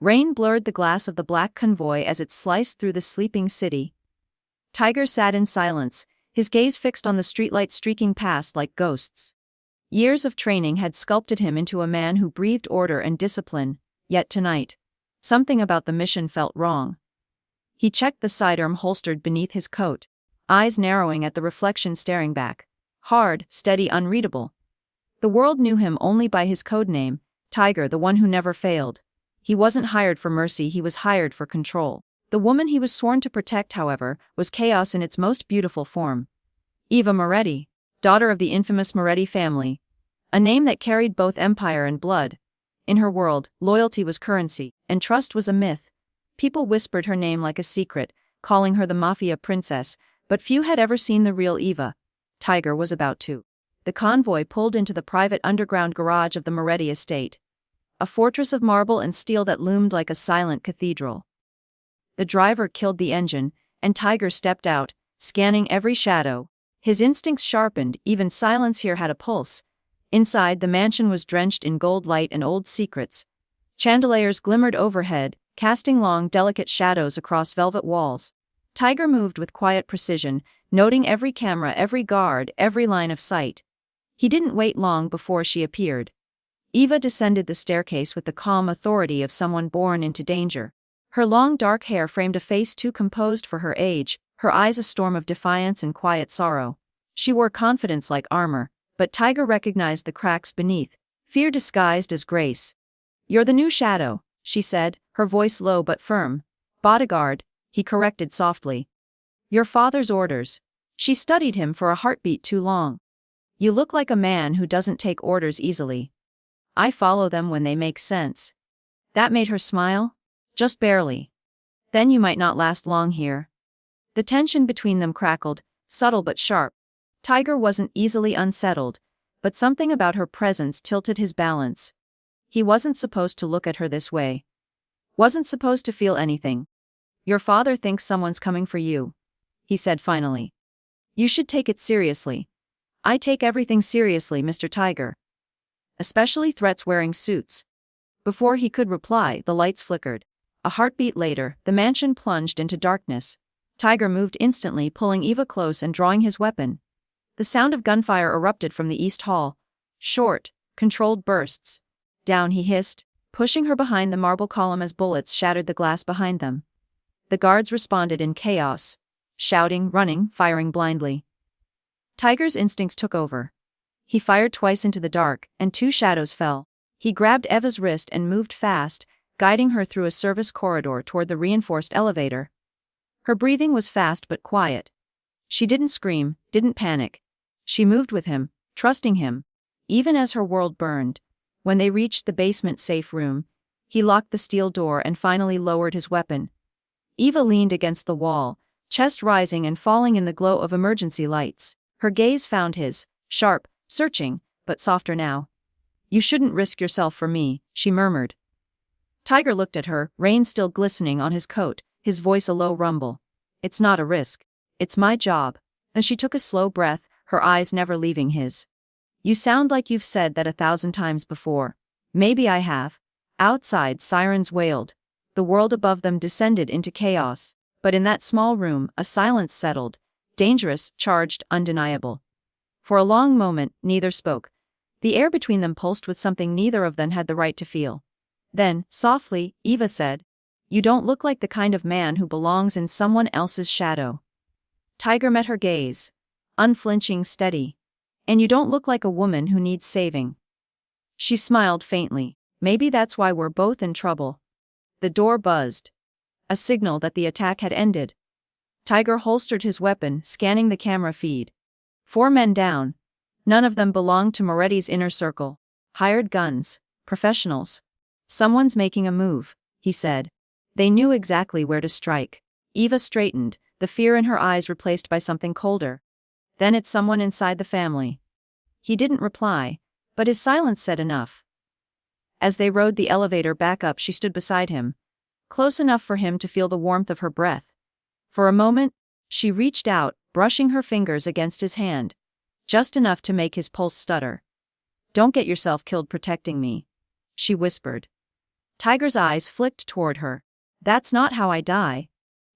Rain blurred the glass of the black convoy as it sliced through the sleeping city. Tiger sat in silence, his gaze fixed on the streetlights streaking past like ghosts. Years of training had sculpted him into a man who breathed order and discipline, yet tonight, something about the mission felt wrong. He checked the sidearm holstered beneath his coat, eyes narrowing at the reflection staring back. Hard, steady, unreadable. The world knew him only by his code name, Tiger, the one who never failed. He wasn't hired for mercy, he was hired for control. The woman he was sworn to protect, however, was chaos in its most beautiful form. Eva Moretti, daughter of the infamous Moretti family. A name that carried both empire and blood. In her world, loyalty was currency, and trust was a myth. People whispered her name like a secret, calling her the mafiaprincess, but few had ever seen the real Eva. Tiger was about to. The convoy pulled into the private underground garage of the Moretti estate. A fortress of marble and steel that loomed like a silent cathedral. The driver killed the engine, and Tiger stepped out, scanning every shadow. His instincts sharpened, even silence here had a pulse. Inside, the mansion was drenched in gold light and old secrets. Chandeliers glimmered overhead, casting long, delicate shadows across velvet walls. Tiger moved with quiet precision, noting every camera, every guard, every line of sight. He didn't wait long before she appeared. Eva descended the staircase with the calm authority of someone born into danger. Her long dark hair framed a face too composed for her age, her eyes a storm of defiance and quiet sorrow. She wore confidence like armor, but Tiger recognized the cracks beneath, fear disguised as grace. "You're the new shadow," she said, her voice low but firm. "Bodyguard," he corrected softly. "Your father's orders." She studied him for a heartbeat too long. "You look like a man who doesn't take orders easily." "I follow them when they make sense." That made her smile. "Just barely. Then you might not last long here." The tension between them crackled, subtle but sharp. Tiger wasn't easily unsettled, but something about her presence tilted his balance. He wasn't supposed to look at her this way. Wasn't supposed to feel anything. "Your father thinks someone's coming for you," he said finally. "You should take it seriously." "I take everything seriously, Mr. Tiger. Especially threats wearing suits." Before he could reply, the lights flickered. A heartbeat later, the mansion plunged into darkness. Tiger moved instantly, pulling Eva close and drawing his weapon. The sound of gunfire erupted from the east hall. Short, controlled bursts. "Down," he hissed, pushing her behind the marble column as bullets shattered the glass behind them. The guards responded in chaos. Shouting, running, firing blindly. Tiger's instincts took over. He fired twice into the dark, and 2 shadows fell. He grabbed Eva's wrist and moved fast, guiding her through a service corridor toward the reinforced elevator. Her breathing was fast but quiet. She didn't scream, didn't panic. She moved with him, trusting him, even as her world burned. When they reached the basement safe room, he locked the steel door and finally lowered his weapon. Eva leaned against the wall, chest rising and falling in the glow of emergency lights. Her gaze found his, sharp, searching, but softer now. "You shouldn't risk yourself for me," she murmured. Tiger looked at her, rain still glistening on his coat, his voice a low rumble. "It's not a risk. It's my job." And she took a slow breath, her eyes never leaving his. "You sound like you've said that 1,000 times before." "Maybe I have." Outside, sirens wailed. The world above them descended into chaos. But in that small room, a silence settled, dangerous, charged, undeniable. For a long moment, neither spoke. The air between them pulsed with something neither of them had the right to feel. Then, softly, Eva said, "You don't look like the kind of man who belongs in someone else's shadow." Tiger met her gaze. Unflinching, steady. "And you don't look like a woman who needs saving." She smiled faintly. "Maybe that's why we're both in trouble." The door buzzed. A signal that the attack had ended. Tiger holstered his weapon, scanning the camera feed. 4 men down. None of them belonged to Moretti's inner circle. Hired guns. Professionals. "Someone's making a move," he said. They knew exactly where to strike. Eva straightened, the fear in her eyes replaced by something colder. "Then it's someone inside the family." He didn't reply, but his silence said enough. As they rode the elevator back up, she stood beside him, close enough for him to feel the warmth of her breath. For a moment, she reached out, brushing her fingers against his hand, just enough to make his pulse stutter. "Don't get yourself killed protecting me," she whispered. Tiger's eyes flicked toward her. That's not how I die.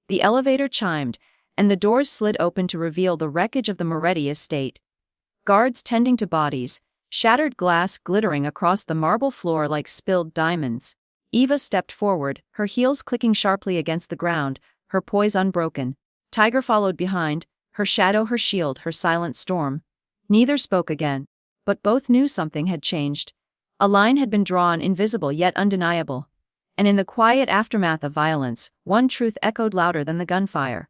The elevator chimed, and the doors slid open to reveal the wreckage of the Moretti estate. Guards tending to bodies, shattered glass glittering across the marble floor like spilled diamonds. Eva stepped forward, her heels clicking sharply against the ground, her poise unbroken. Tiger followed behind, her shadow her shield, her silent storm. Neither spoke again, but both knew something had changed. A line had been drawn, invisible yet undeniable. And in the quiet aftermath of violence, one truth echoed louder than the gunfire.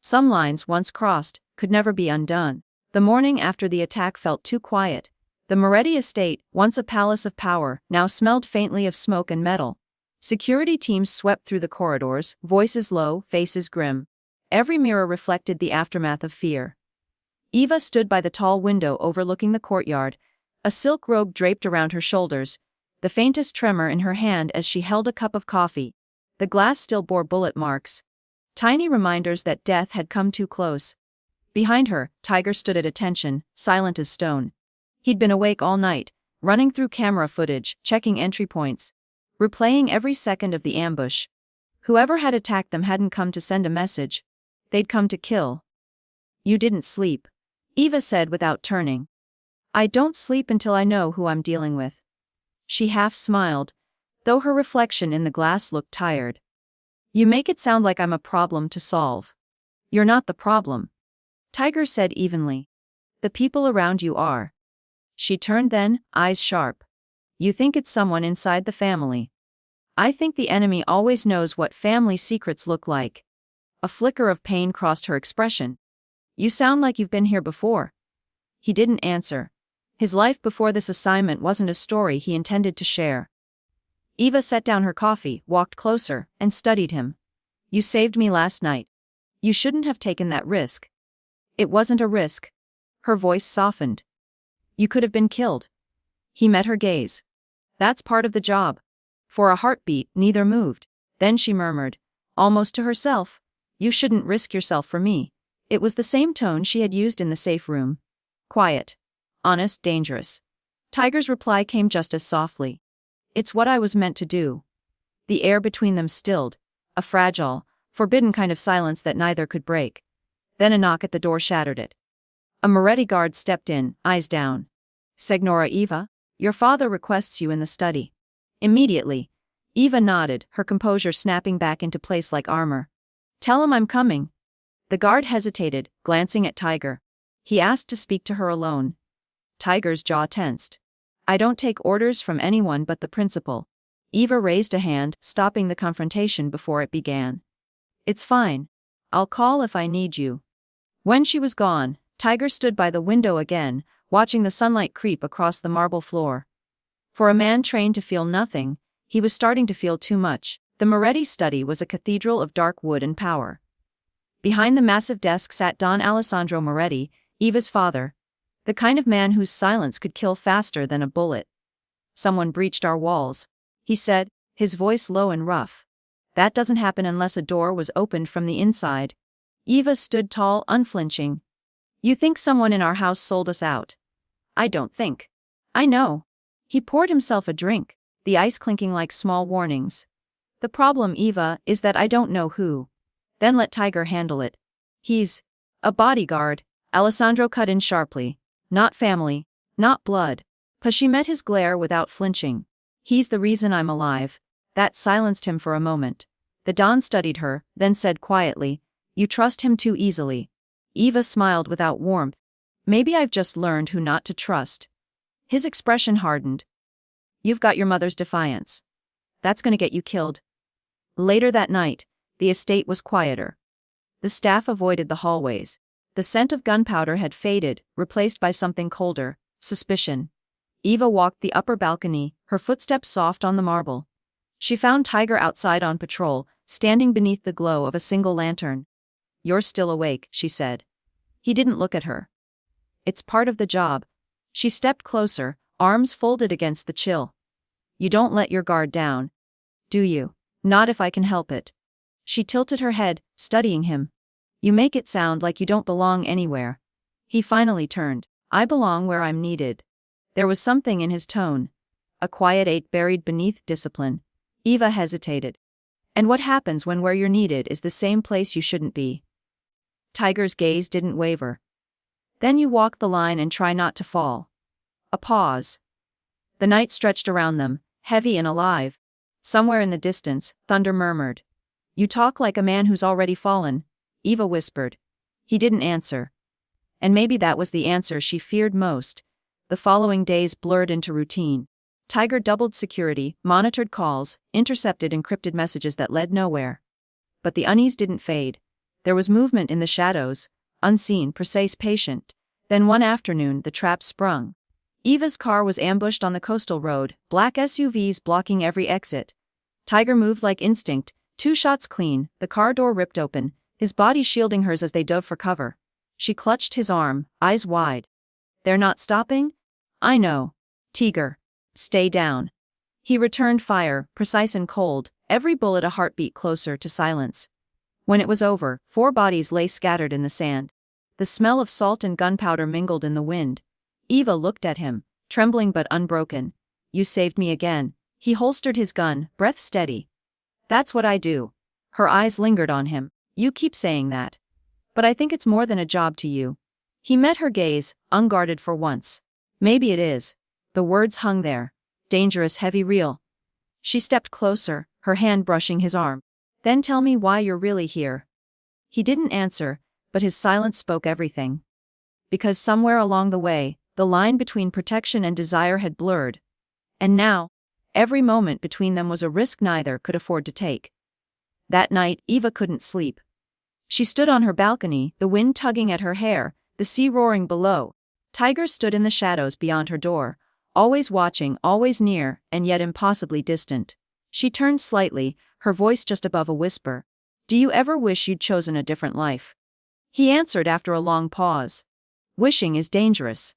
Some lines, once crossed, could never be undone. The morning after the attack felt too quiet. The Moretti estate, once a palace of power, now smelled faintly of smoke and metal. Security teams swept through the corridors, voices low, faces grim. Every mirror reflected the aftermath of fear. Eva stood by the tall window overlooking the courtyard, a silk robe draped around her shoulders, the faintest tremor in her hand as she held a cup of coffee. The glass still bore bullet marks, tiny reminders that death had come too close. Behind her, Tiger stood at attention, silent as stone. He'd been awake all night, running through camera footage, checking entry points, replaying every second of the ambush. Whoever had attacked them hadn't come to send a message. They'd come to kill. You didn't sleep, Eva said without turning. I don't sleep until I know who I'm dealing with. She half smiled, though her reflection in the glass looked tired. You make it sound like I'm a problem to solve. You're not the problem, Tiger said evenly. The people around you are. She turned then, eyes sharp. You think it's someone inside the family. I think the enemy always knows what family secrets look like. A flicker of pain crossed her expression. You sound like you've been here before. He didn't answer. His life before this assignment wasn't a story he intended to share. Eva set down her coffee, walked closer, and studied him. You saved me last night. You shouldn't have taken that risk. It wasn't a risk. Her voice softened. You could have been killed. He met her gaze. That's part of the job. For a heartbeat, neither moved. Then she murmured, almost to herself, you shouldn't risk yourself for me. It was the same tone she had used in the safe room. Quiet. Honest, dangerous. Tiger's reply came just as softly. It's what I was meant to do. The air between them stilled, a fragile, forbidden kind of silence that neither could break. Then a knock at the door shattered it. A Moretti guard stepped in, eyes down. Signora Eva, your father requests you in the study. Immediately. Eva nodded, her composure snapping back into place like armor. Tell him I'm coming. The guard hesitated, glancing at Tiger. He asked to speak to her alone. Tiger's jaw tensed. I don't take orders from anyone but the principal. Eva raised a hand, stopping the confrontation before it began. It's fine. I'll call if I need you. When she was gone, Tiger stood by the window again, watching the sunlight creep across the marble floor. For a man trained to feel nothing, he was starting to feel too much. The Moretti study was a cathedral of dark wood and power. Behind the massive desk sat Don Alessandro Moretti, Eva's father, the kind of man whose silence could kill faster than a bullet. Someone breached our walls, he said, his voice low and rough. That doesn't happen unless a door was opened from the inside. Eva stood tall, unflinching. You think someone in our house sold us out? I don't think. I know. He poured himself a drink, the ice clinking like small warnings. The problem, Eva, is that I don't know who. Then let Tiger handle it. He's a bodyguard, Alessandro cut in sharply. Not family, not blood. But she met his glare without flinching. He's the reason I'm alive. That silenced him for a moment. The Don studied her, then said quietly, You trust him too easily. Eva smiled without warmth. Maybe I've just learned who not to trust. His expression hardened. You've got your mother's defiance. That's gonna get you killed. Later that night, the estate was quieter. The staff avoided the hallways. The scent of gunpowder had faded, replaced by something colder, suspicion. Eva walked the upper balcony, her footsteps soft on the marble. She found Tiger outside on patrol, standing beneath the glow of a single lantern. You're still awake, she said. He didn't look at her. It's part of the job. She stepped closer, arms folded against the chill. You don't let your guard down. Do you? Not if I can help it. She tilted her head, studying him. You make it sound like you don't belong anywhere. He finally turned. I belong where I'm needed. There was something in his tone. A quiet ache buried beneath discipline. Eva hesitated. And what happens when where you're needed is the same place you shouldn't be? Tiger's gaze didn't waver. Then you walk the line and try not to fall. A pause. The night stretched around them, heavy and alive. Somewhere in the distance, thunder murmured. You talk like a man who's already fallen, Eva whispered. He didn't answer. And maybe that was the answer she feared most. The following days blurred into routine. Tiger doubled security, monitored calls, intercepted encrypted messages that led nowhere. But the unease didn't fade. There was movement in the shadows, unseen, precise, patient. Then one afternoon, the trap sprung. Eva's car was ambushed on the coastal road, black SUVs blocking every exit. Tiger moved like instinct, 2 shots clean, the car door ripped open, his body shielding hers as they dove for cover. She clutched his arm, eyes wide. They're not stopping? I know. Tiger. Stay down. He returned fire, precise and cold, every bullet a heartbeat closer to silence. When it was over, 4 bodies lay scattered in the sand. The smell of salt and gunpowder mingled in the wind. Eva looked at him, trembling but unbroken. You saved me again. He holstered his gun, breath steady. That's what I do. Her eyes lingered on him. You keep saying that. But I think it's more than a job to you. He met her gaze, unguarded for once. Maybe it is. The words hung there. Dangerous, heavy, real. She stepped closer, her hand brushing his arm. Then tell me why you're really here. He didn't answer, but his silence spoke everything. Because somewhere along the way, the line between protection and desire had blurred. And now, every moment between them was a risk neither could afford to take. That night, Eva couldn't sleep. She stood on her balcony, the wind tugging at her hair, the sea roaring below. Tiger stood in the shadows beyond her door, always watching, always near, and yet impossibly distant. She turned slightly, her voice just above a whisper. Do you ever wish you'd chosen a different life? He answered after a long pause. Wishing is dangerous.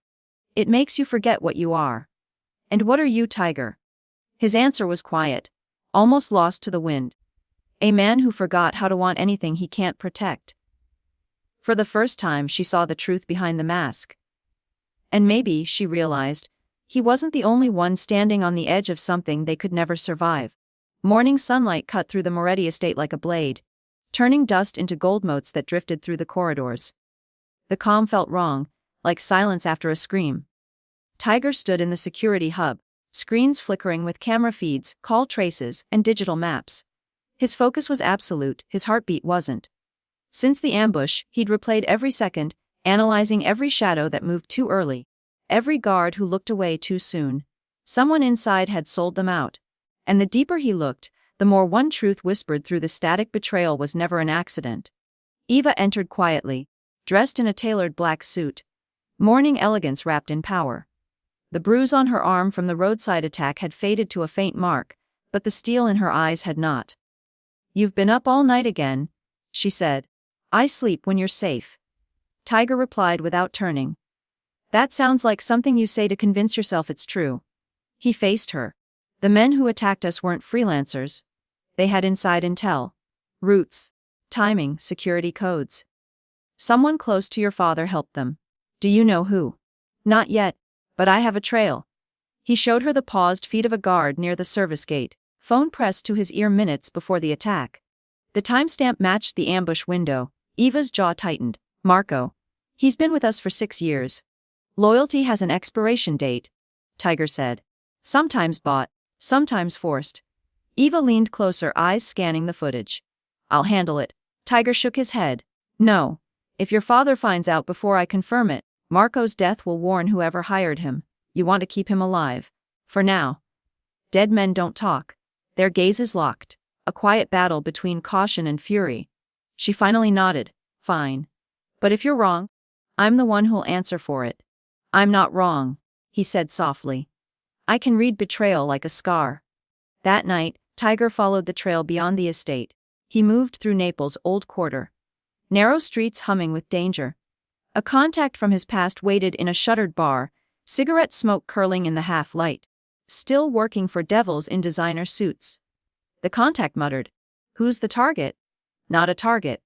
It makes you forget what you are. And what are you, Tiger? His answer was quiet, almost lost to the wind. A man who forgot how to want anything he can't protect. For the first time she saw the truth behind the mask. And maybe, she realized, he wasn't the only one standing on the edge of something they could never survive. Morning sunlight cut through the Moretti estate like a blade, turning dust into gold motes that drifted through the corridors. The calm felt wrong, like silence after a scream. Tiger stood in the security hub, screens flickering with camera feeds, call traces, and digital maps. His focus was absolute, his heartbeat wasn't. Since the ambush, he'd replayed every second, analyzing every shadow that moved too early, every guard who looked away too soon. Someone inside had sold them out. And the deeper he looked, the more one truth whispered through the static: betrayal was never an accident. Eva entered quietly, dressed in a tailored black suit. Morning elegance wrapped in power. The bruise on her arm from the roadside attack had faded to a faint mark, but the steel in her eyes had not. You've been up all night again, she said. I sleep when you're safe. Tiger replied without turning. That sounds like something you say to convince yourself it's true. He faced her. The men who attacked us weren't freelancers. They had inside intel. Routes. Timing, security codes. Someone close to your father helped them. Do you know who? Not yet, but I have a trail. He showed her the paused feet of a guard near the service gate, phone pressed to his ear minutes before the attack. The timestamp matched the ambush window. Eva's jaw tightened. Marco. He's been with us for 6 years. Loyalty has an expiration date, Tiger said. Sometimes bought, sometimes forced. Eva leaned closer, eyes scanning the footage. I'll handle it. Tiger shook his head. No. If your father finds out before I confirm it, Marco's death will warn whoever hired him. You want to keep him alive. For now. Dead men don't talk. Their gazes locked. A quiet battle between caution and fury. She finally nodded. Fine. But if you're wrong, I'm the one who'll answer for it. I'm not wrong, he said softly. I can read betrayal like a scar. That night, Tiger followed the trail beyond the estate. He moved through Naples' old quarter. Narrow streets humming with danger. A contact from his past waited in a shuttered bar, cigarette smoke curling in the half-light. Still working for devils in designer suits. The contact muttered. Who's the target? Not a target.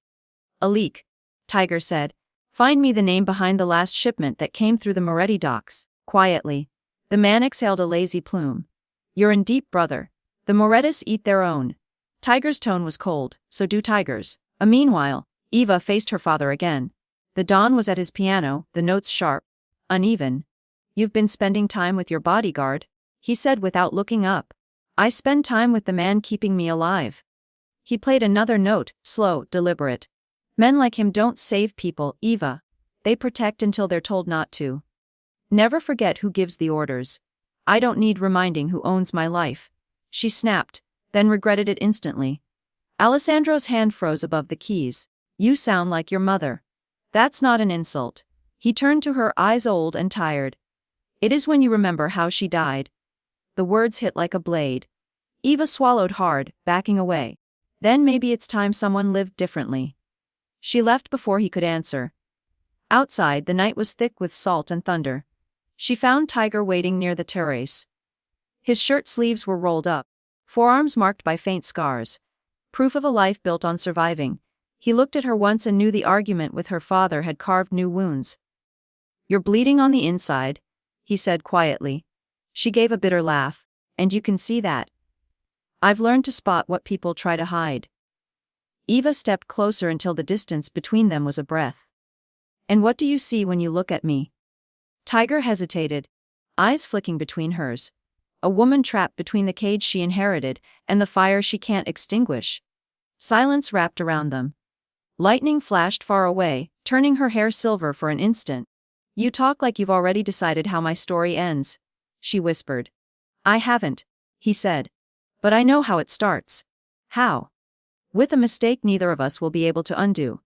A leak, Tiger said. Find me the name behind the last shipment that came through the Moretti docks. Quietly. The man exhaled a lazy plume. You're in deep, brother. The Morettis eat their own. Tiger's tone was cold, so do tigers. Meanwhile, Eva faced her father again. The Don was at his piano, the notes sharp, uneven. "You've been spending time with your bodyguard," he said without looking up. "I spend time with the man keeping me alive." He played another note, slow, deliberate. "Men like him don't save people, Eva. They protect until they're told not to. Never forget who gives the orders. I don't need reminding who owns my life." She snapped, then regretted it instantly. Alessandro's hand froze above the keys. "You sound like your mother." "That's not an insult." He turned to her, eyes old and tired. "It is when you remember how she died." The words hit like a blade. Eva swallowed hard, backing away. Then maybe it's time someone lived differently. She left before he could answer. Outside, the night was thick with salt and thunder. She found Tiger waiting near the terrace. His shirt sleeves were rolled up, forearms marked by faint scars. Proof of a life built on surviving. He looked at her once and knew the argument with her father had carved new wounds. "You're bleeding on the inside," he said quietly. She gave a bitter laugh. "And you can see that. I've learned to spot what people try to hide." Eva stepped closer until the distance between them was a breath. "And what do you see when you look at me?" Tiger hesitated, eyes flicking between hers. A woman trapped between the cage she inherited and the fire she can't extinguish. Silence wrapped around them. Lightning flashed far away, turning her hair silver for an instant. "You talk like you've already decided how my story ends," she whispered. "I haven't," he said. "But I know how it starts." "How?" "With a mistake neither of us will be able to undo."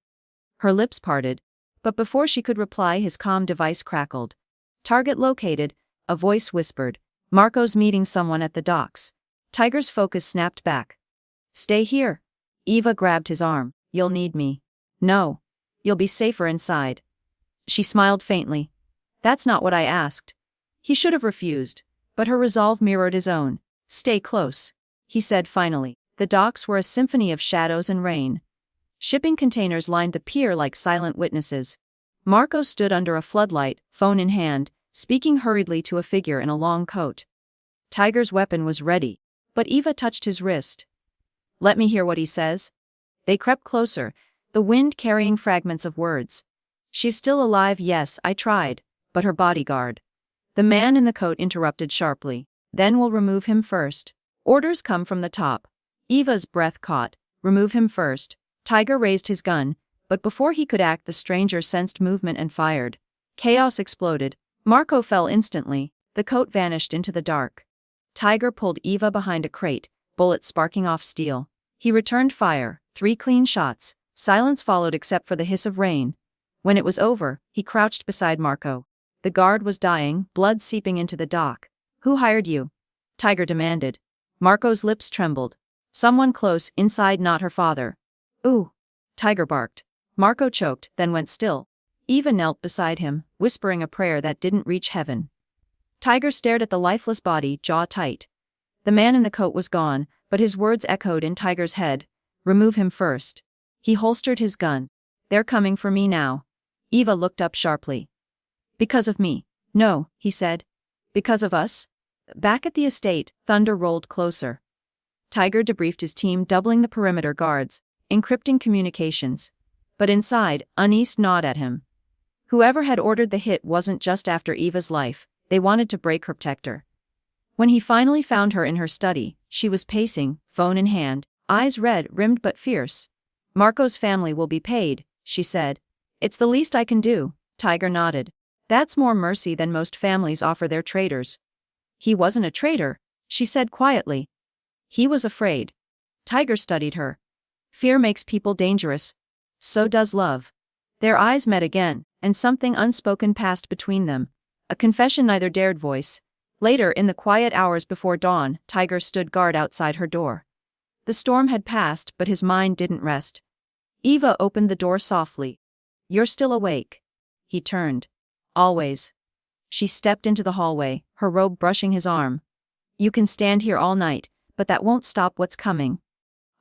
Her lips parted, but before she could reply his comm device crackled. "Target located," a voice whispered. "Marco's meeting someone at the docks." Tiger's focus snapped back. "Stay here." Eva grabbed his arm. "You'll need me." "No. You'll be safer inside." She smiled faintly. "That's not what I asked." He should have refused, but her resolve mirrored his own. "Stay close," he said finally. The docks were a symphony of shadows and rain. Shipping containers lined the pier like silent witnesses. Marco stood under a floodlight, phone in hand, speaking hurriedly to a figure in a long coat. Tiger's weapon was ready, but Eva touched his wrist. "Let me hear what he says." They crept closer, the wind carrying fragments of words. "She's still alive, yes, I tried, but her bodyguard." The man in the coat interrupted sharply. "Then we'll remove him first. Orders come from the top." Eva's breath caught. "Remove him first." Tiger raised his gun, but before he could act the stranger sensed movement and fired. Chaos exploded. Marco fell instantly. The coat vanished into the dark. Tiger pulled Eva behind a crate, bullets sparking off steel. He returned fire, 3 clean shots. Silence followed except for the hiss of rain. When it was over, he crouched beside Marco. The guard was dying, blood seeping into the dock. "Who hired you?" Tiger demanded. Marco's lips trembled. "Someone close, inside, not her father." "Ooh," Tiger barked. Marco choked, then went still. Eva knelt beside him, whispering a prayer that didn't reach heaven. Tiger stared at the lifeless body, jaw tight. The man in the coat was gone, but his words echoed in Tiger's head. "Remove him first." He holstered his gun. "They're coming for me now." Eva looked up sharply. "Because of me?" "No," he said. "Because of us?" Back at the estate, thunder rolled closer. Tiger debriefed his team, doubling the perimeter guards, encrypting communications. But inside, unease gnawed at him. Whoever had ordered the hit wasn't just after Eva's life, they wanted to break her protector. When he finally found her in her study, she was pacing, phone in hand, eyes red, rimmed but fierce. "Marco's family will be paid," she said. "It's the least I can do." Tiger nodded. "That's more mercy than most families offer their traitors." "He wasn't a traitor," she said quietly. "He was afraid." Tiger studied her. "Fear makes people dangerous. So does love." Their eyes met again, and something unspoken passed between them. A confession neither dared voice. Later, in the quiet hours before dawn, Tiger stood guard outside her door. The storm had passed, but his mind didn't rest. Eva opened the door softly. "You're still awake." He turned. "Always." She stepped into the hallway, her robe brushing his arm. "You can stand here all night, but that won't stop what's coming."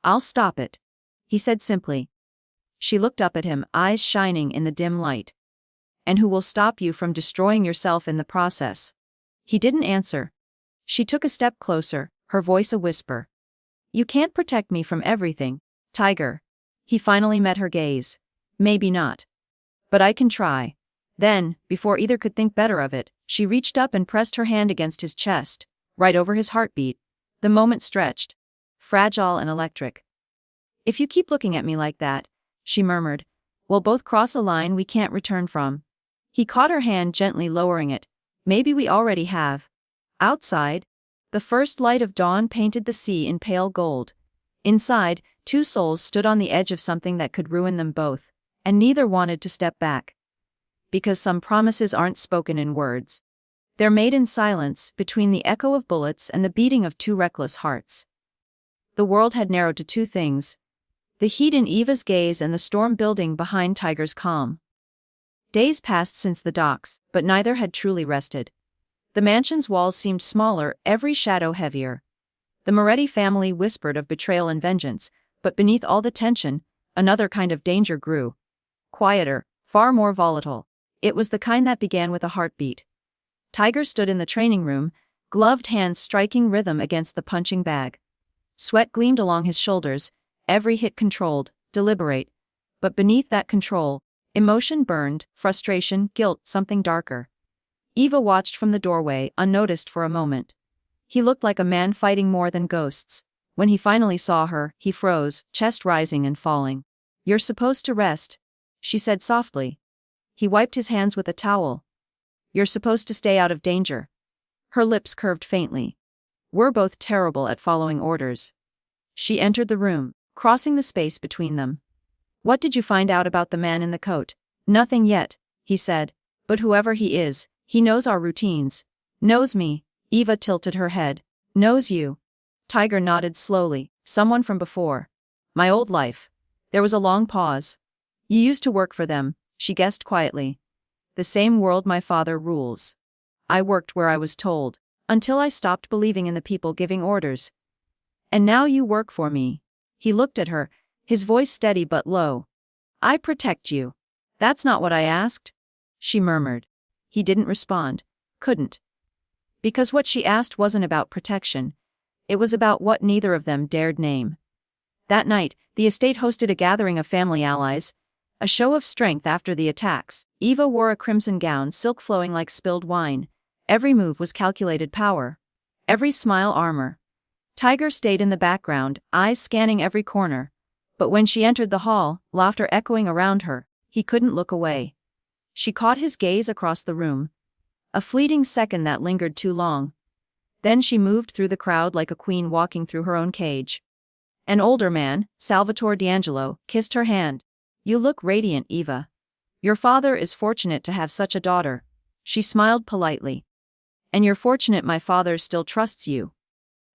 "I'll stop it," he said simply. She looked up at him, eyes shining in the dim light. "And who will stop you from destroying yourself in the process?" He didn't answer. She took a step closer, her voice a whisper. you can't protect me from everything, Tiger. He finally met her gaze. Maybe not. But I can try. Then, before either could think better of it, she reached up and pressed her hand against his chest, right over his heartbeat. The moment stretched. Fragile and electric. If you keep looking at me like that, she murmured, we'll both cross a line we can't return from. He caught her hand, gently lowering it. Maybe we already have. Outside, the first light of dawn painted the sea in pale gold. Inside, two souls stood on the edge of something that could ruin them both, and neither wanted to step back. Because some promises aren't spoken in words. They're made in silence, between the echo of bullets and the beating of two reckless hearts. The world had narrowed to two things: the heat in Eva's gaze and the storm building behind Tiger's calm. Days passed since the docks, but neither had truly rested. The mansion's walls seemed smaller, every shadow heavier. The Moretti family whispered of betrayal and vengeance, but beneath all the tension, another kind of danger grew. Quieter, far more volatile. It was the kind that began with a heartbeat. Tiger stood in the training room, gloved hands striking rhythm against the punching bag. Sweat gleamed along his shoulders, every hit controlled, deliberate. But beneath that control, emotion burned, frustration, guilt, something darker. Eva watched from the doorway, unnoticed for a moment. He looked like a man fighting more than ghosts. When he finally saw her, he froze, chest rising and falling. You're supposed to rest, she said softly. He wiped his hands with a towel. You're supposed to stay out of danger. Her lips curved faintly. We're both terrible at following orders. She entered the room, crossing the space between them. What did you find out about the man in the coat? Nothing yet, he said. But whoever he is, he knows our routines. Knows me. Eva tilted her head. Knows you. Tiger nodded slowly. Someone from before. My old life. There was a long pause. You used to work for them, she guessed quietly. The same world my father rules. I worked where I was told, until I stopped believing in the people giving orders. And now you work for me. He looked at her, his voice steady but low. I protect you. That's not what I asked, she murmured. He didn't respond. Couldn't. Because what she asked wasn't about protection. It was about what neither of them dared name. That night, the estate hosted a gathering of family allies, a show of strength after the attacks. Eva wore a crimson gown, silk flowing like spilled wine. Every move was calculated power. Every smile armor. Tiger stayed in the background, eyes scanning every corner. But when she entered the hall, laughter echoing around her, he couldn't look away. She caught his gaze across the room. A fleeting second that lingered too long. Then she moved through the crowd like a queen walking through her own cage. An older man, Salvatore D'Angelo, kissed her hand. You look radiant, Eva. Your father is fortunate to have such a daughter. She smiled politely. And you're fortunate my father still trusts you.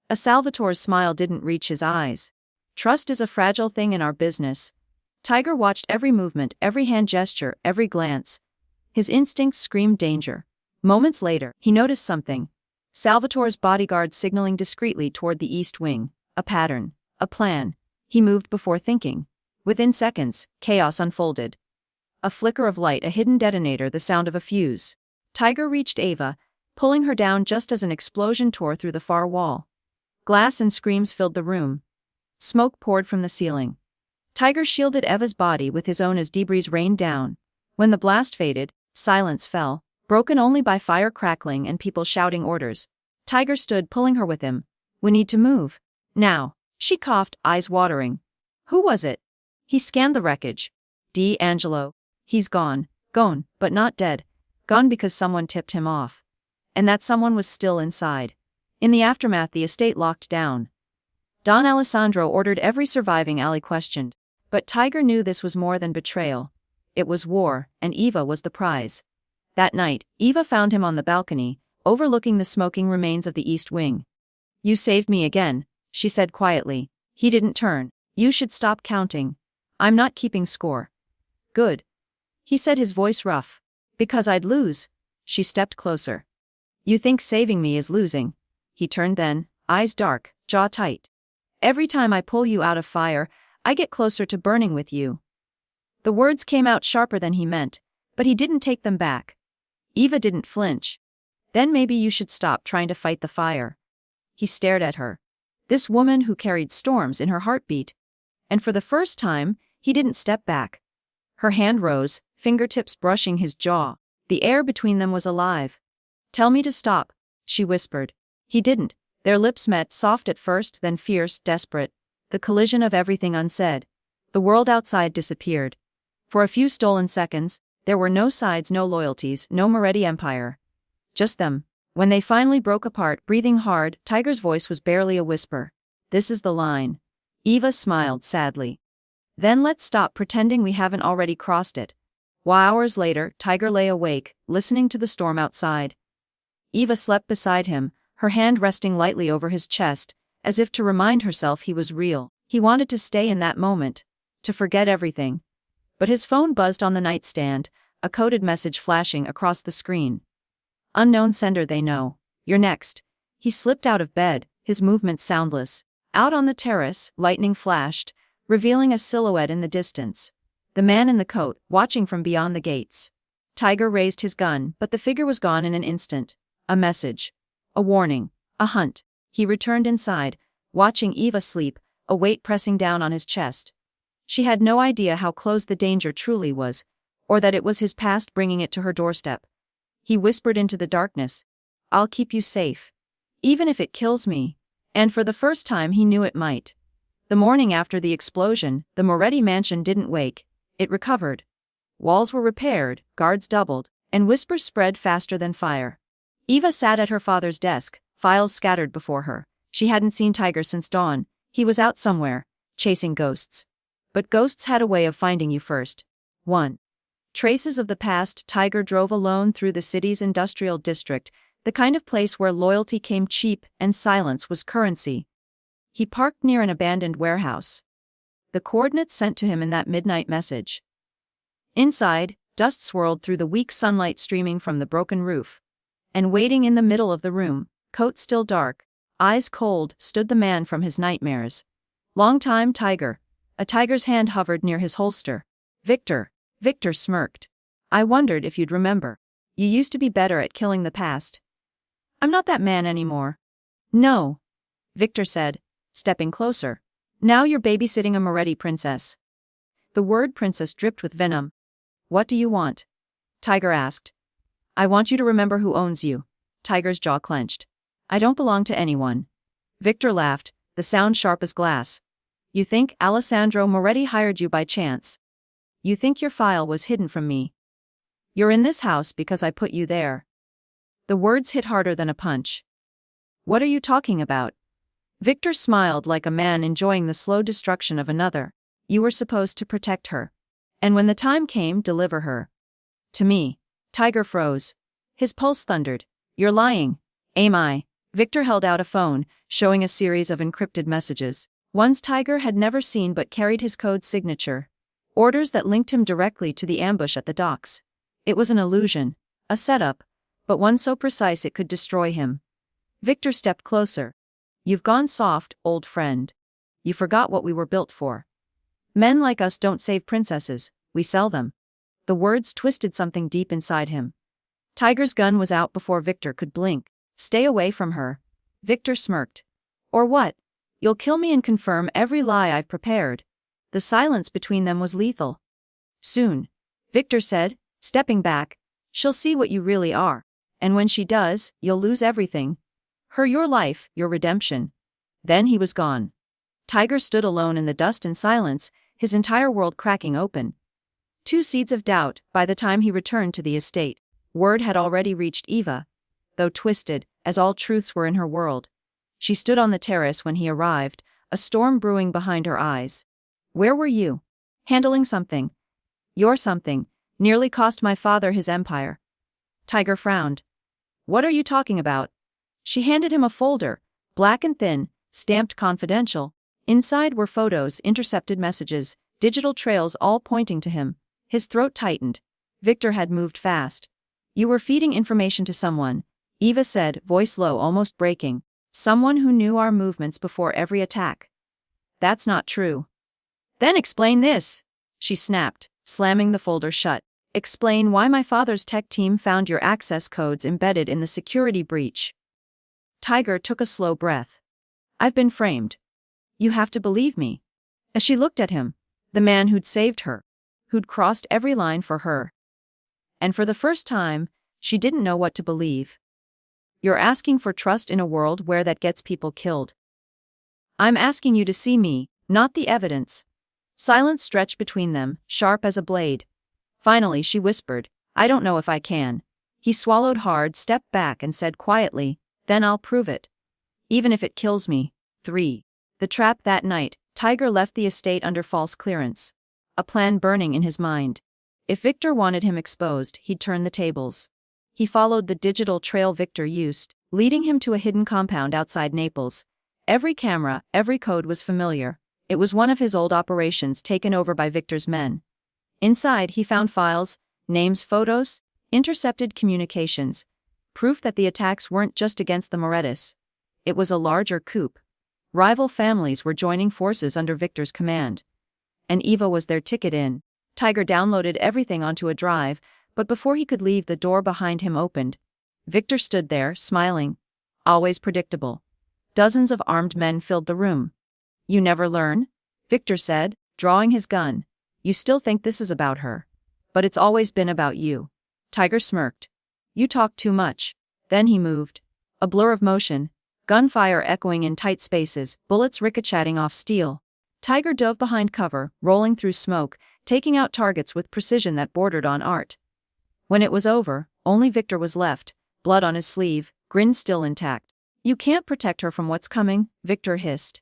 A Salvatore's smile didn't reach his eyes. Trust is a fragile thing in our business. Tiger watched every movement, every hand gesture, every glance. His instincts screamed danger. Moments later, he noticed something. Salvatore's bodyguard signaling discreetly toward the east wing. A pattern. A plan. He moved before thinking. Within seconds, chaos unfolded. A flicker of light, a hidden detonator, the sound of a fuse. Tiger reached Eva, pulling her down just as an explosion tore through the far wall. Glass and screams filled the room. Smoke poured from the ceiling. Tiger shielded Eva's body with his own as debris rained down. When the blast faded, silence fell, broken only by fire crackling and people shouting orders. Tiger stood, pulling her with him. We need to move. Now. She coughed, eyes watering. Who was it? He scanned the wreckage. D'Angelo. He's gone. Gone, but not dead. Gone because someone tipped him off. And that someone was still inside. In the aftermath, the estate locked down. Don Alessandro ordered every surviving ally questioned. But Tiger knew this was more than betrayal. It was war, and Eva was the prize. That night, Eva found him on the balcony, overlooking the smoking remains of the east wing. You saved me again, she said quietly. He didn't turn. You should stop counting. I'm not keeping score. Good. He said, his voice rough. Because I'd lose. She stepped closer. You think saving me is losing? He turned then, eyes dark, jaw tight. Every time I pull you out of fire, I get closer to burning with you. The words came out sharper than he meant, but he didn't take them back. Eva didn't flinch. Then maybe you should stop trying to fight the fire. He stared at her. This woman who carried storms in her heartbeat. And for the first time, he didn't step back. Her hand rose, fingertips brushing his jaw. The air between them was alive. "Tell me to stop," she whispered. He didn't. Their lips met, soft at first, then fierce, desperate. The collision of everything unsaid. The world outside disappeared. For a few stolen seconds, there were no sides, no loyalties, no Moretti Empire. Just them. When they finally broke apart, breathing hard, Tiger's voice was barely a whisper. "This is the line." Eva smiled sadly. "Then let's stop pretending we haven't already crossed it." While hours later, Tiger lay awake, listening to the storm outside. Eva slept beside him, her hand resting lightly over his chest, as if to remind herself he was real. He wanted to stay in that moment, to forget everything. But his phone buzzed on the nightstand, a coded message flashing across the screen. "Unknown sender, they know. You're next." He slipped out of bed, his movements soundless. Out on the terrace, lightning flashed, revealing a silhouette in the distance. The man in the coat, watching from beyond the gates. Tiger raised his gun, but the figure was gone in an instant. A message. A warning. A hunt. He returned inside, watching Eva sleep, a weight pressing down on his chest. She had no idea how close the danger truly was, or that it was his past bringing it to her doorstep. He whispered into the darkness, "I'll keep you safe. Even if it kills me." And for the first time he knew it might. The morning after the explosion, the Moretti mansion didn't wake. It recovered. Walls were repaired, guards doubled, and whispers spread faster than fire. Eva sat at her father's desk, files scattered before her. She hadn't seen Tiger since dawn. He was out somewhere, chasing ghosts. But ghosts had a way of finding you first. 1. Traces of the past. Tiger drove alone through the city's industrial district, the kind of place where loyalty came cheap and silence was currency. He parked near an abandoned warehouse. The coordinates sent to him in that midnight message. Inside, dust swirled through the weak sunlight streaming from the broken roof. And waiting in the middle of the room, coat still dark, eyes cold, stood the man from his nightmares. "Long time, Tiger." A tiger's hand hovered near his holster. "Viktor." Viktor smirked. "I wondered if you'd remember. You used to be better at killing the past." "I'm not that man anymore." "No," Viktor said, stepping closer. "Now you're babysitting a Moretti princess." The word princess dripped with venom. "What do you want?" Tiger asked. "I want you to remember who owns you." Tiger's jaw clenched. "I don't belong to anyone." Viktor laughed, the sound sharp as glass. "You think Alessandro Moretti hired you by chance? You think your file was hidden from me? You're in this house because I put you there." The words hit harder than a punch. "What are you talking about?" Viktor smiled like a man enjoying the slow destruction of another. "You were supposed to protect her. And when the time came, deliver her. To me." Tiger froze. His pulse thundered. "You're lying." "Am I?" Viktor held out a phone, showing a series of encrypted messages. Ones Tiger had never seen but carried his code signature. Orders that linked him directly to the ambush at the docks. It was an illusion, a setup, but one so precise it could destroy him. Viktor stepped closer. "You've gone soft, old friend. You forgot what we were built for. Men like us don't save princesses, we sell them." The words twisted something deep inside him. Tiger's gun was out before Viktor could blink. "Stay away from her." Viktor smirked. "Or what? You'll kill me and confirm every lie I've prepared." The silence between them was lethal. "Soon," Viktor said, stepping back, "she'll see what you really are. And when she does, you'll lose everything. Her, your life, your redemption." Then he was gone. Tiger stood alone in the dust and silence, his entire world cracking open. 2 seeds of doubt. By the time he returned to the estate, word had already reached Eva. Though twisted, as all truths were in her world. She stood on the terrace when he arrived, a storm brewing behind her eyes. "Where were you?" "Handling something." "Your something nearly cost my father his empire." Tiger frowned. "What are you talking about?" She handed him a folder, black and thin, stamped confidential. Inside were photos, intercepted messages, digital trails all pointing to him. His throat tightened. Viktor had moved fast. "You were feeding information to someone," Eva said, voice low, almost breaking. "Someone who knew our movements before every attack." "That's not true." "Then explain this," she snapped, slamming the folder shut. "Explain why my father's tech team found your access codes embedded in the security breach." Tiger took a slow breath. I've been framed. You have to believe me. As she looked at him, the man who'd saved her, who'd crossed every line for her. And for the first time, she didn't know what to believe. You're asking for trust in a world where that gets people killed. I'm asking you to see me, not the evidence. Silence stretched between them, sharp as a blade. Finally she whispered, I don't know if I can. He swallowed hard, stepped back and said quietly, then I'll prove it. Even if it kills me. 3. The trap that night, Tiger left the estate under false clearance. A plan burning in his mind. If Viktor wanted him exposed, he'd turn the tables. He followed the digital trail Viktor used, leading him to a hidden compound outside Naples. Every camera, every code was familiar. It was one of his old operations taken over by Viktor's men. Inside he found files, names, photos, intercepted communications. Proof that the attacks weren't just against the Morettis. It was a larger coup. Rival families were joining forces under Viktor's command. And Eva was their ticket in. Tiger downloaded everything onto a drive, but before he could leave the door behind him opened. Viktor stood there, smiling. Always predictable. Dozens of armed men filled the room. You never learn? Viktor said, drawing his gun. You still think this is about her. But it's always been about you. Tiger smirked. You talk too much. Then he moved. A blur of motion. Gunfire echoing in tight spaces, bullets ricocheting off steel. Tiger dove behind cover, rolling through smoke, taking out targets with precision that bordered on art. When it was over, only Viktor was left, blood on his sleeve, grin still intact. You can't protect her from what's coming, Viktor hissed.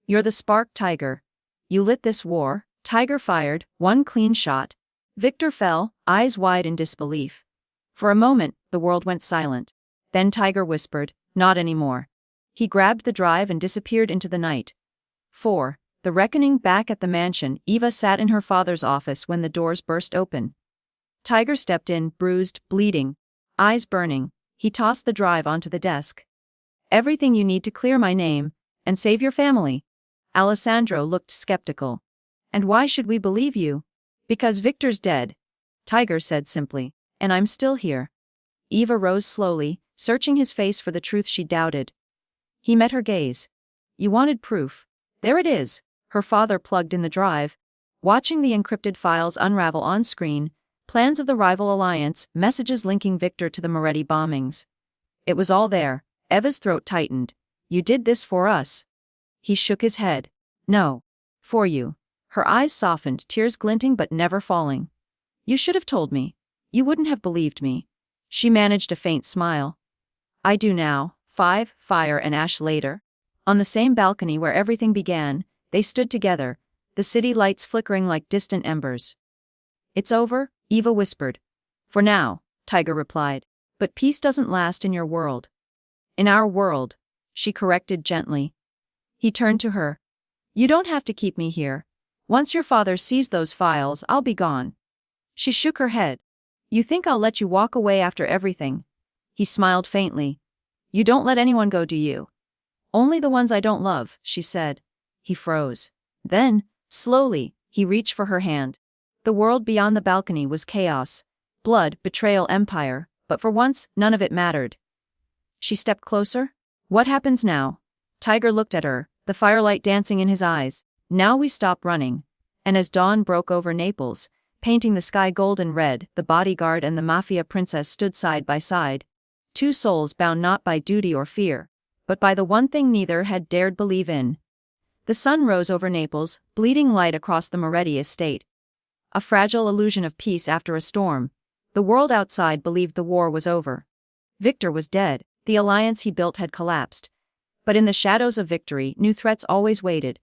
You're the spark, Tiger. You lit this war. Tiger fired, one clean shot. Viktor fell, eyes wide in disbelief. For a moment, the world went silent. Then Tiger whispered, not anymore. He grabbed the drive and disappeared into the night. 4. The reckoning. Back at the mansion, Eva sat in her father's office when the doors burst open. Tiger stepped in, bruised, bleeding, eyes burning. He tossed the drive onto the desk. Everything you need to clear my name, and save your family. Alessandro looked skeptical. And why should we believe you? Because Viktor's dead, Tiger said simply, and I'm still here. Eva rose slowly, searching his face for the truth she doubted. He met her gaze. You wanted proof. There it is. Her father plugged in the drive, watching the encrypted files unravel on screen, plans of the rival alliance, messages linking Viktor to the Moretti bombings. It was all there. Eva's throat tightened. You did this for us. He shook his head. No. For you. Her eyes softened, tears glinting but never falling. You should have told me. You wouldn't have believed me. She managed a faint smile. I do now. 5. Fire and ash later. On the same balcony where everything began, they stood together, the city lights flickering like distant embers. It's over, Eva whispered. For now, Tiger replied. But peace doesn't last in your world. In our world, she corrected gently. He turned to her. You don't have to keep me here. Once your father sees those files, I'll be gone. She shook her head. You think I'll let you walk away after everything? He smiled faintly. You don't let anyone go, do you? Only the ones I don't love, she said. He froze. Then, slowly, he reached for her hand. The world beyond the balcony was chaos. Blood, betrayal, empire, but for once, none of it mattered. She stepped closer. What happens now? Tiger looked at her, the firelight dancing in his eyes. Now we stop running. And as dawn broke over Naples, painting the sky golden red, the bodyguard and the mafiaprincess stood side by side. Two souls bound not by duty or fear, but by the one thing neither had dared believe in. The sun rose over Naples, bleeding light across the Moretti estate. A fragile illusion of peace after a storm. The world outside believed the war was over. Viktor was dead, the alliance he built had collapsed. But in the shadows of victory, new threats always waited.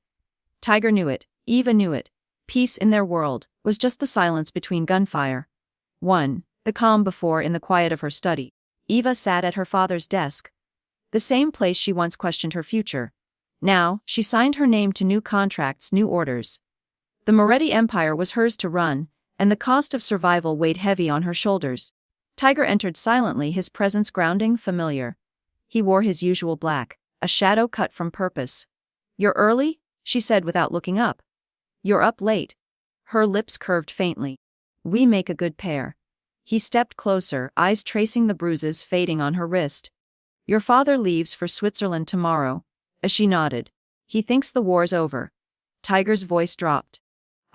Tiger knew it, Eva knew it. Peace in their world was just the silence between gunfire. 1. The calm before in the quiet of her study. Eva sat at her father's desk. The same place she once questioned her future. Now, she signed her name to new contracts, new orders. The Moretti Empire was hers to run, and the cost of survival weighed heavy on her shoulders. Tiger entered silently, his presence grounding, familiar. He wore his usual black, a shadow cut from purpose. You're early? She said without looking up. You're up late. Her lips curved faintly. We make a good pair. He stepped closer, eyes tracing the bruises fading on her wrist. Your father leaves for Switzerland tomorrow. As she nodded. He thinks the war's over. Tiger's voice dropped.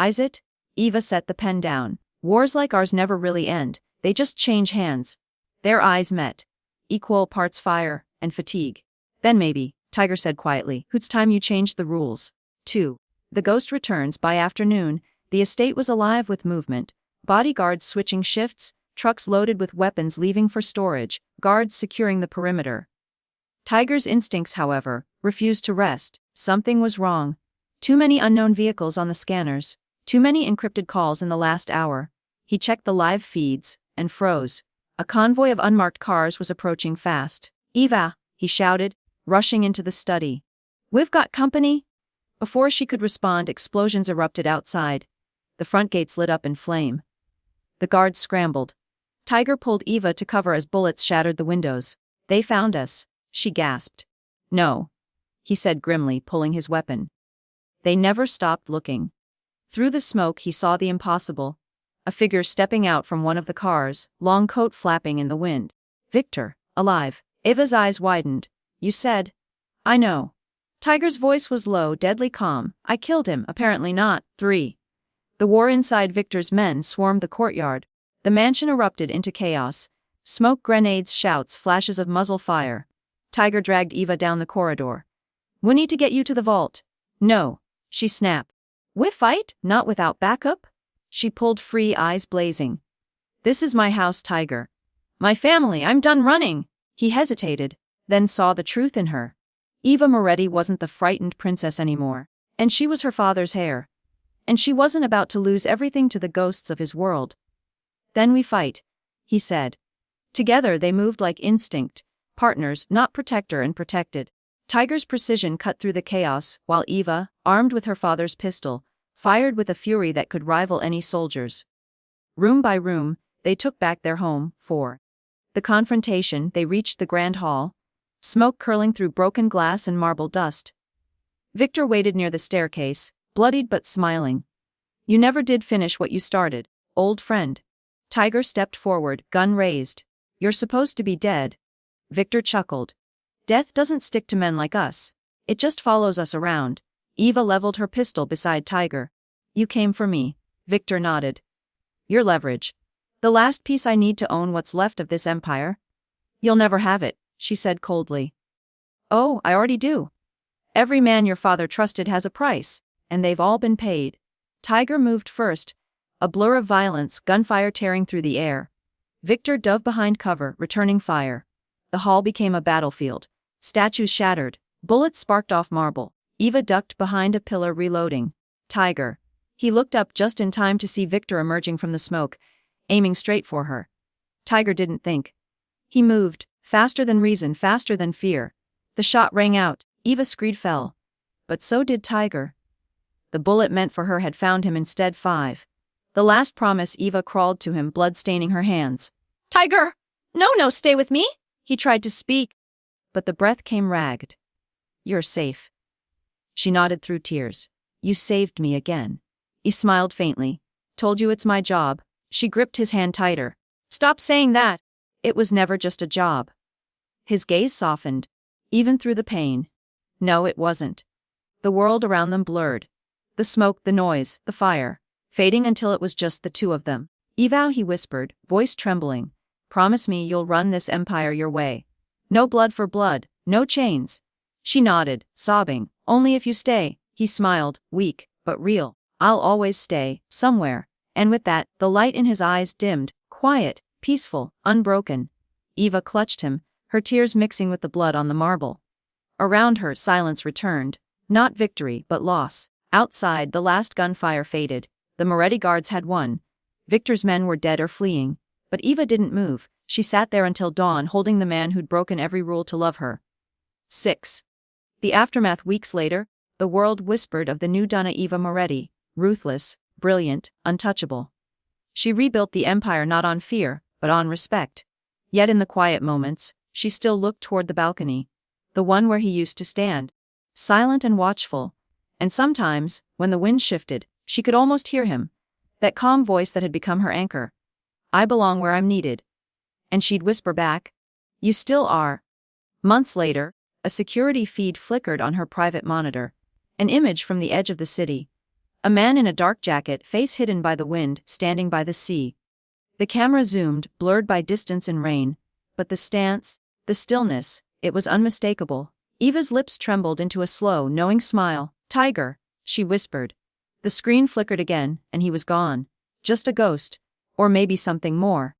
Is it? Eva set the pen down. Wars like ours never really end, they just change hands. Their eyes met. Equal parts fire and fatigue. Then maybe, Tiger said quietly, it's time you changed the rules. 2. The Ghost Returns. By afternoon, the estate was alive with movement. Bodyguards switching shifts, trucks loaded with weapons leaving for storage, guards securing the perimeter. Tiger's instincts, however, refused to rest. Something was wrong. Too many unknown vehicles on the scanners. Too many encrypted calls in the last hour. He checked the live feeds and froze. A convoy of unmarked cars was approaching fast. Eva, he shouted, rushing into the study. We've got company? Before she could respond, explosions erupted outside. The front gates lit up in flame. The guards scrambled. Tiger pulled Eva to cover as bullets shattered the windows. They found us, she gasped. No, he said grimly, pulling his weapon. They never stopped looking. Through the smoke he saw the impossible. A figure stepping out from one of the cars, long coat flapping in the wind. Viktor, alive. Eva's eyes widened. You said. I know. Tiger's voice was low, deadly calm. I killed him, apparently not. 3. The war inside Viktor's men swarmed the courtyard. The mansion erupted into chaos. Smoke, grenades, shouts, flashes of muzzle fire. Tiger dragged Eva down the corridor. We need to get you to the vault. No, she snapped. We fight? Not without backup? She pulled free, eyes blazing. This is my house, Tiger. My family, I'm done running. He hesitated, then saw the truth in her. Eva Moretti wasn't the frightened princess anymore, and she was her father's heir. And she wasn't about to lose everything to the ghosts of his world. Then we fight, he said. Together they moved like instinct, partners, not protector and protected. Tiger's precision cut through the chaos, while Eva, armed with her father's pistol, fired with a fury that could rival any soldier's. Room by room, they took back their home. 4. The confrontation, they reached the grand hall, smoke curling through broken glass and marble dust. Viktor waited near the staircase, bloodied but smiling. You never did finish what you started, old friend. Tiger stepped forward, gun raised. You're supposed to be dead. Viktor chuckled. Death doesn't stick to men like us. It just follows us around. Eva leveled her pistol beside Tiger. You came for me. Viktor nodded. Your leverage. The last piece I need to own what's left of this empire. You'll never have it, she said coldly. Oh, I already do. Every man your father trusted has a price, and they've all been paid. Tiger moved first, a blur of violence, gunfire tearing through the air. Viktor dove behind cover, returning fire. The hall became a battlefield. Statues shattered, bullets sparked off marble. Eva ducked behind a pillar, reloading. Tiger. He looked up just in time to see Viktor emerging from the smoke, aiming straight for her. Tiger didn't think. He moved, faster than reason, faster than fear. The shot rang out. Eva's screed fell. But so did Tiger. The bullet meant for her had found him instead. 5. The last promise. Eva crawled to him, blood staining her hands. Tiger! No, stay with me! He tried to speak, but the breath came ragged. You're safe. She nodded through tears. You saved me again. He smiled faintly. Told you it's my job. She gripped his hand tighter. Stop saying that. It was never just a job. His gaze softened, even through the pain. No, it wasn't. The world around them blurred. The smoke, the noise, the fire, fading until it was just the two of them. Eva, he whispered, voice trembling. Promise me you'll run this empire your way. No blood for blood, no chains. She nodded, sobbing. Only if you stay. He smiled, weak, but real. I'll always stay, somewhere. And with that, the light in his eyes dimmed, quiet, peaceful, unbroken. Eva clutched him, her tears mixing with the blood on the marble. Around her, silence returned. Not victory, but loss. Outside, the last gunfire faded. The Moretti guards had won. Viktor's men were dead or fleeing. But Eva didn't move. She sat there until dawn, holding the man who'd broken every rule to love her. 6. The aftermath. Weeks later, the world whispered of the new Donna Eva Moretti, ruthless, brilliant, untouchable. She rebuilt the empire not on fear, but on respect. Yet in the quiet moments, she still looked toward the balcony, the one where he used to stand, silent and watchful. And sometimes, when the wind shifted, she could almost hear him, that calm voice that had become her anchor. I belong where I'm needed. And she'd whisper back, you still are. Months later, a security feed flickered on her private monitor. An image from the edge of the city. A man in a dark jacket, face hidden by the wind, standing by the sea. The camera zoomed, blurred by distance and rain. But the stance, the stillness, it was unmistakable. Eva's lips trembled into a slow, knowing smile. "Tiger," she whispered. The screen flickered again, and he was gone. Just a ghost. Or maybe something more.